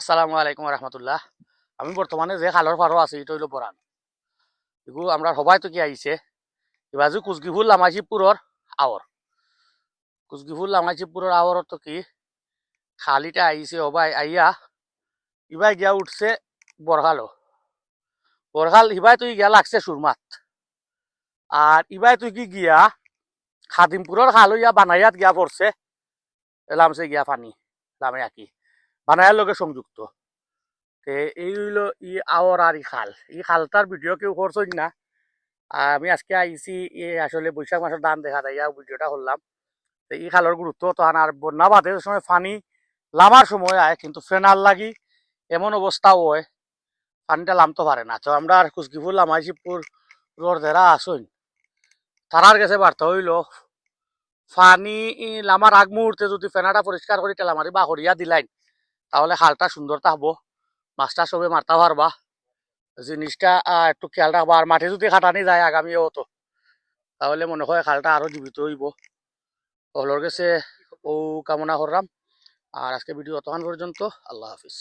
আসসালামু আলাইকুম রহমতুল্লাহ। আমি বর্তমানে যে খালর পারো আছি এটা হইল বরান। এগুলো আমরা সবাই তো কি আইছে এবার যে কুচগিফুল লামাইশিবপুরের আওর কুচগিফুল লামাইশিবপুরের আওর তো কি খালিটা আইছে সবাই আইয়া ইবাই গিয়া উঠছে বরখালো বরখাল ইবাই তুই গিয়া লাগছে সুরমাত আর ইবাই তুই কি গিয়া খাদিমপুরের খাল হইয়া বানাইয়াত গিয়া পড়ছে লামছে গিয়া পানি লামে আঁকি বানাইয়ার লগে সংযুক্ত। তে এই হইল ই আওর আর ই খালটার ভিডিও কেউ করছই না। আমি আজকে আইছি আসলে বৈশাখ মাসের ধান দেখা যায় ভিডিওটা করলাম। তো এই খালের গুরুত্ব তো আর বন্যা বাঁধের সময় পানি লামার সময় আয় কিন্তু ফ্রেনার লাগি এমন অবস্থাও হয় পানিটা লামতে পারে না। তো আমরা আর কুচকিপুর লামাইশিবপুর রোড যারা আসইন তারার কাছে বার্তা হইল পানি লামার আগ মুহূর্তে যদি ফেনাটা পরিষ্কার করে টেলামারি বা হরিয়া দিলাইন তাহলে খালটা সুন্দর থাকবো, মাছটা সবে মারতে পারবা। জিনিসটা একটু খেয়াল রাখবা। আর মাঠে যদি খাটানি যায় আগামী হতো তাহলে মনে হয় খালটা আরো জীবিত হইব। ওগুলোর কাছে ও কামনা করলাম। আর আজকে ভিডিও তখন পর্যন্ত। আল্লাহ হাফিজ।